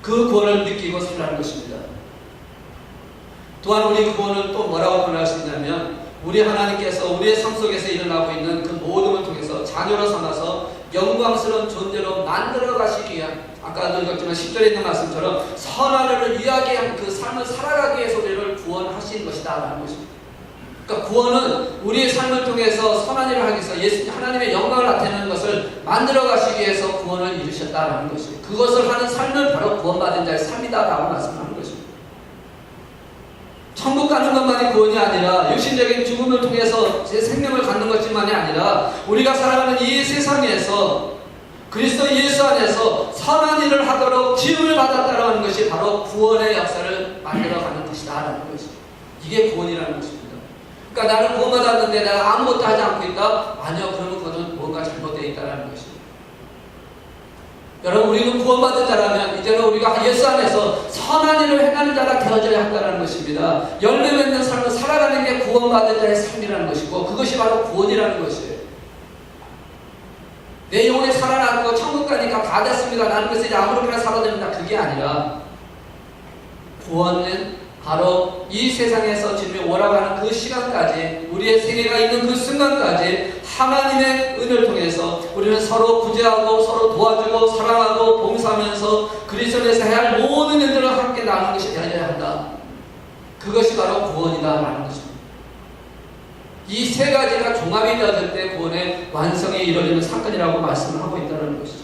그 구원을 느끼고 살라는 것입니다. 또한 우리 구원을 또 뭐라고 표현할 수 있냐면 우리 하나님께서 우리의 삶 속에서 일어나고 있는 그 모든 걸 통해서 자녀로 삼아서 영광스러운 존재로 만들어 가시기 위한 아까도 읽었지만 10절에 있는 말씀처럼 선하를 위하게 한 그 삶을 살아가기 위해서 우리를 구원하신 것이다 라는 것입니다. 그러니까 구원은 우리의 삶을 통해서 선한 일을 하기 위해서 예수님 하나님의 영광을 나타내는 것을 만들어 가시기 위해서 구원을 이루셨다라는 것입니다. 그것을 하는 삶은 바로 구원받은 자의 삶이다라고 말씀하는 것입니다. 천국 가는 것만이 구원이 아니라 육신적인 죽음을 통해서 제 생명을 갖는 것뿐만이 아니라 우리가 살아가는 이 세상에서 그리스도 예수 안에서 선한 일을 하도록 지음을 받았다는 것이 바로 구원의 역사를 만들어가는 것이다라는 것입니다. 이게 구원이라는 것입니다. 그러니까 나는 구원받았는데 내가 아무것도 하지 않고 있다? 아니요. 그러면 그것은 뭔가 잘못되어 있다는 것입니다. 여러분 우리는 구원받은 자라면 이제는 우리가 예수 안에서 선한 일을 행하는 자가 되어져야 한다는 것입니다. 열매 맺는 삶을 살아가는 게 구원받은 자의 삶이라는 것이고 그것이 바로 구원이라는 것이에요. 내 영혼이 살아나고 천국 가니까 다 됐습니다. 나는 그래서 이제 아무렇게나 살아도 됩니다. 그게 아니라 구원은 바로 이 세상에서 주님이 오라가는 그 시간까지 우리의 생애가 있는 그 순간까지 하나님의 은혜를 통해서 우리는 서로 구제하고 서로 도와주고 사랑하고 봉사하면서 그리스도에서 해야 할 모든 일들을 함께 나누는 것이 되어야 한다. 그것이 바로 구원이다라는 것입니다. 이 세 가지가 종합이 되어질 때 구원의 완성이 이루어지는 사건이라고 말씀을 하고 있다는 것이죠.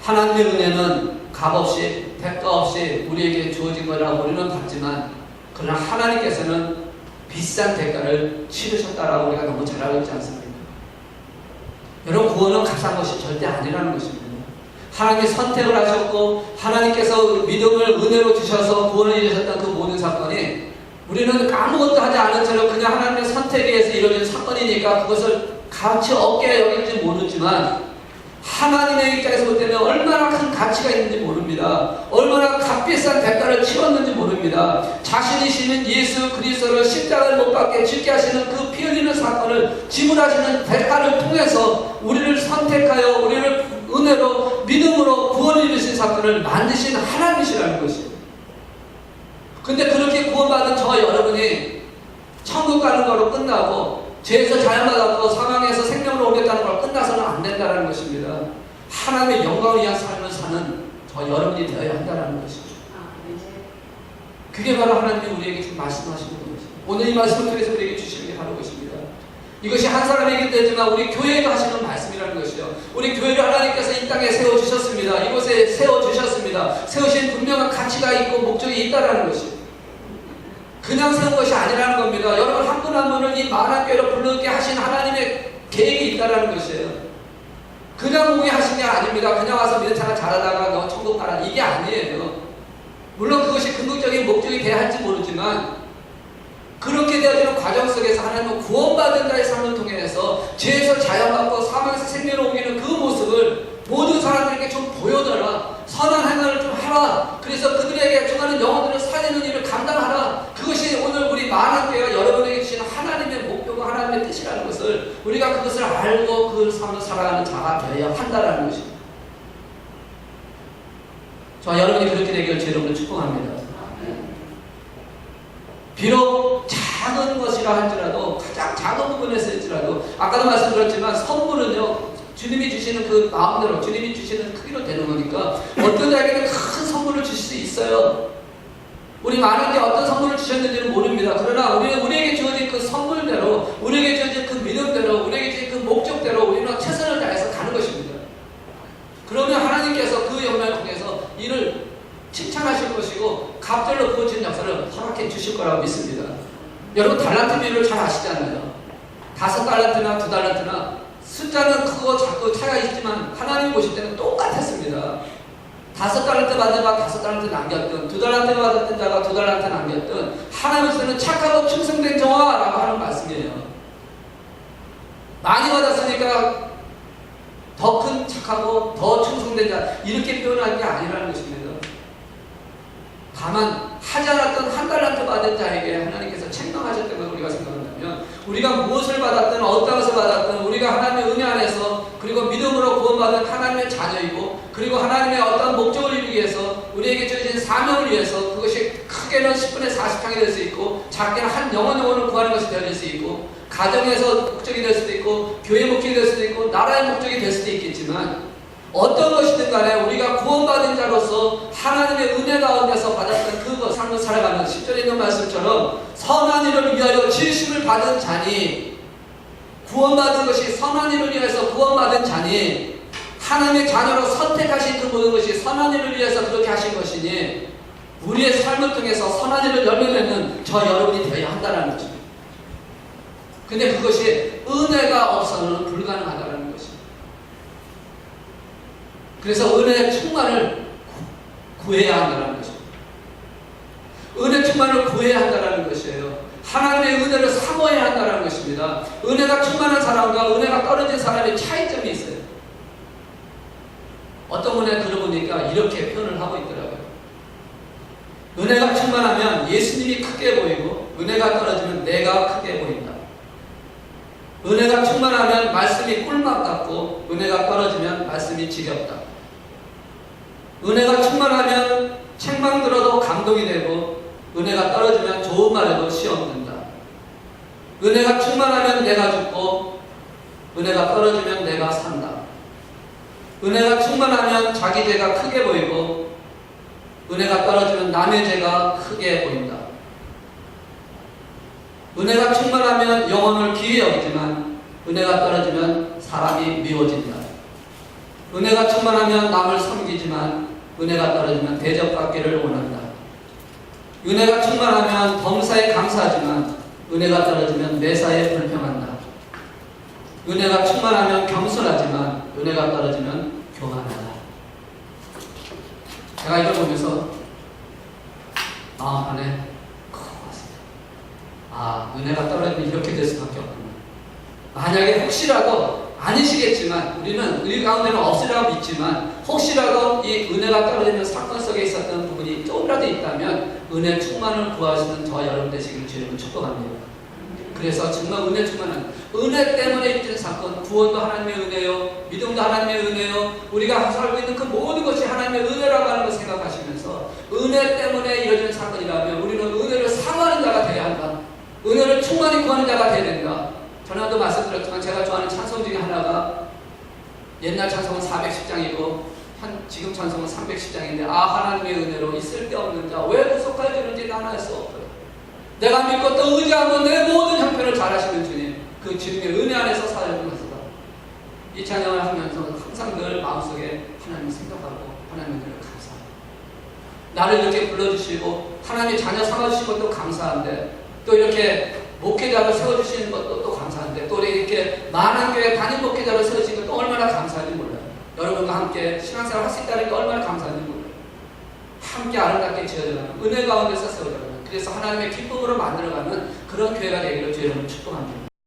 하나님의 은혜는 값없이 대가 없이 우리에게 주어진 거라고 우리는 받지만 그러나 하나님께서는 비싼 대가를 치르셨다라고 우리가 너무 잘 알고 있지 않습니까? 여러분 구원은 값싼 것이 절대 아니라는 것입니다. 하나님이 선택을 하셨고 하나님께서 믿음을 은혜로 주셔서 구원을 이루셨던 그 모든 사건이 우리는 아무것도 하지 않은 채로 그냥 하나님의 선택에 의해서 이루어진 사건이니까 그것을 가치 없게 여길지 모르지만 하나님의 입장에서 볼 때는 얼마나 큰 가치가 있는지 모릅니다. 얼마나 값비싼 대가를 치렀는지 모릅니다. 자신이시는 예수 그리스도를 십자가를 못 박게 죽게 하시는 그 피 흘리는 사건을 지불하시는 대가를 통해서 우리를 선택하여 우리를 은혜로 믿음으로 구원을 이루신 사건을 만드신 하나님이시라는 것이에요. 근데 그렇게 구원받은 저 여러분이 천국 가는 거로 끝나고 죄에서 자연받았고 사망에서 생명으로 옮겼다는 걸 끝나서는 안 된다는 것입니다. 하나님의 영광을 위한 삶을 사는 저 여러분이 되어야 한다는 것이죠. 그게 바로 하나님이 우리에게 지금 말씀하시는 것입니다. 오늘 이 말씀을 통해서 우리에게 주시는 게 바로 것입니다. 이것이 한 사람에게 되지만 우리 교회에도 하시는 말씀이라는 것이죠. 우리 교회를 하나님께서 이 땅에 세워주셨습니다. 이곳에 세워주셨습니다. 세우신 분명한 가치가 있고 목적이 있다는 것이죠. 그냥 세운 것이 아니라는 겁니다. 여러분 한 분 한 분을 이 만화교회로 불러오게 하신 하나님의 계획이 있다는 것이에요. 그냥 오게 하신 게 아닙니다. 그냥 와서 믿음생활 잘하다가 너 천국 가라 이게 아니에요. 물론 그것이 궁극적인 목적이 돼야 할지 모르지만 그렇게 되어지는 과정 속에서 하나님은 구원받은 자의 삶을 통해서 죄에서 자연받고 사망에서 생명을 옮기는 그 모습을 모든 사람들에게 좀 보여줘라. 선한 행위를 좀 하라. 그래서 그들에게 중하는 영혼들을 살리는 일을 감당하라. 그것이 오늘 우리 만화교회가 여러분에게 주신 하나님의 목표가 하나님의 뜻이라는 것을 우리가 그것을 알고 그 삶을 살아가는 자가 되어야 한다는 것입니다. 저 여러분이 그렇게 되기를 제 이름으로 축복합니다. 비록 작은 것이라 할지라도 가장 작은 부분에서 할지라도 아까도 말씀드렸지만 선물은요 주님이 주시는 그 마음대로 주님이 주시는 크기로 되는 거니까 어떤 자에게는 큰 선물을 주실 수 있어요. 우리 많은데 어떤 선물을 주셨는지는 모릅니다. 그러나 우리에게 주어진 그 선물대로 우리에게 주어진 그 믿음대로 우리에게 주어진 그 목적대로 우리는 최선을 다해서 가는 것입니다. 그러면 하나님께서 그 영광을 통해서 이를 칭찬하실 것이고 갑절로 부어지는 역사를 허락해 주실 거라고 믿습니다. 여러분 달란트 비율을 잘 아시잖아요. 5달란트나 2달란트나 숫자는 크고 작고 차이가 있지만 하나님 보실 때는 똑같았습니다. 5달란트 받은 자가 5달란트 남겼든 2달란트 받았던 자가 2달란트 남겼든 하나님께서는 착하고 충성된 종아라고 하는 말씀이에요. 많이 받았으니까 더 큰 착하고 더 충성된 자 이렇게 표현할 게 아니라는 것입니다. 다만 하지 않았던 한 달란트 받은 자에게 하나님께서 책망하셨던 걸 우리가 생각한다면 우리가 무엇을 받았든 어떤 것을 받았든 우리가 하나님의 은혜 안에서 그리고 믿음으로 구원받은 하나님의 자녀이고 그리고 하나님의 어떤 목적을 이루기 위해서 우리에게 주어진 사명을 위해서 그것이 크게는 10분의 40향이 될 수 있고 작게는 한 영혼을 구하는 것이 될 수 있고 가정에서 목적이 될 수도 있고 교회 목적이 될 수도 있고 나라의 목적이 될 수도 있겠지만 어떤 것이든 간에 우리가 구원받은 자로서 하나님의 은혜 가운데서 받았던 그 삶을 살아가는 10절에 있는 말씀처럼 선한 일을 위하여 지으심을 받은 자니 구원받은 것이 선한 일을 위해서 구원받은 자니 하나님의 자녀로 선택하신 그 모든 것이 선한 일을 위해서 그렇게 하신 것이니 우리의 삶을 통해서 선한 일을 열매내는 저 여러분이 되어야 한다는 것입니다. 근데 그것이 은혜가 없어서는 불가능하다는 것입니다. 그래서 은혜의 충만을 구해야 한다는 것입니다. 은혜 충만을 구해야 한다는 것이에요. 하나님의 은혜를 사모해야 한다는 것입니다. 은혜가 충만한 사람과 은혜가 떨어진 사람의 차이점이 있어요. 어떤 분의 글을 보니까 이렇게 표현을 하고 있더라고요. 은혜가 충만하면 예수님이 크게 보이고 은혜가 떨어지면 내가 크게 보인다. 은혜가 충만하면 말씀이 꿀맛 같고 은혜가 떨어지면 말씀이 지겹다. 은혜가 충만하면 책망 들어도 감동이 되고 은혜가 떨어지면 좋은 말에도 시험 든다. 은혜가 충만하면 내가 죽고 은혜가 떨어지면 내가 산다. 은혜가 충만하면 자기 죄가 크게 보이고 은혜가 떨어지면 남의 죄가 크게 보인다. 은혜가 충만하면 영혼을 귀히 여기지만 은혜가 떨어지면 사람이 미워진다. 은혜가 충만하면 남을 섬기지만 은혜가 떨어지면 대접받기를 원한다. 은혜가 충만하면 범사에 감사하지만 은혜가 떨어지면 매사에 불평한다. 은혜가 충만하면 겸손하지만 은혜가 떨어지면 교만하다. 제가 이걸 보면서 안에 은혜가 떨어지면 이렇게 될 수밖에 없구나. 만약에 혹시라도 아니시겠지만 우리 가운데는 없으리라고 믿지만 혹시라도 이 은혜가 떨어지는 사건 속에 있었던 부분이 조금이라도 있다면 은혜 충만을 구하시는 저와 여러분 되시기를 주님은 축복합니다. 그래서 정말 은혜 충만한 은혜 때문에 일어난 사건, 구원도 하나님의 은혜요, 믿음도 하나님의 은혜요, 우리가 살고 있는 그 모든 것이 하나님의 은혜라고 하는 것을 생각하시면서 은혜 때문에 이루어진 사건이라면 우리는 은혜를 사모하는 자가 되어야 한다. 은혜를 충만히 구하는 자가 되어야 된다. 전에도 말씀드렸지만 제가 좋아하는 찬송 중에 하나가 옛날 찬송은 410장이고 지금 찬송은 310장인데 하나님의 은혜로 이 쓸데없는 자 왜 구속하여 주는지 나는 알 수 없어요. 내가 믿고 또 의지하면 내 모든 형편을 잘하시는 주님, 그 주님의 은혜 안에서 살아가면서 이 찬양을 하면서 항상 늘 마음속에 하나님을 생각하고 하나님의 은혜를 감사합니다. 나를 이렇게 불러주시고 하나님의 자녀 삼아주신 것도 감사한데 또 이렇게 목회자를 세워주시는 것도 또 감사한데 또 이렇게 많은 교회 담임 목회자를 세워주신 것도 얼마나 감사한지 몰라요. 여러분과 함께 신앙생활 할 수 있다는 게 얼마나 감사한지 몰라요. 함께 아름답게 지어져가는 은혜 가운데서 세워져가는 그래서 하나님의 기쁨으로 만들어가는 그런 교회가 되기를 주의 이름으로 축복합니다.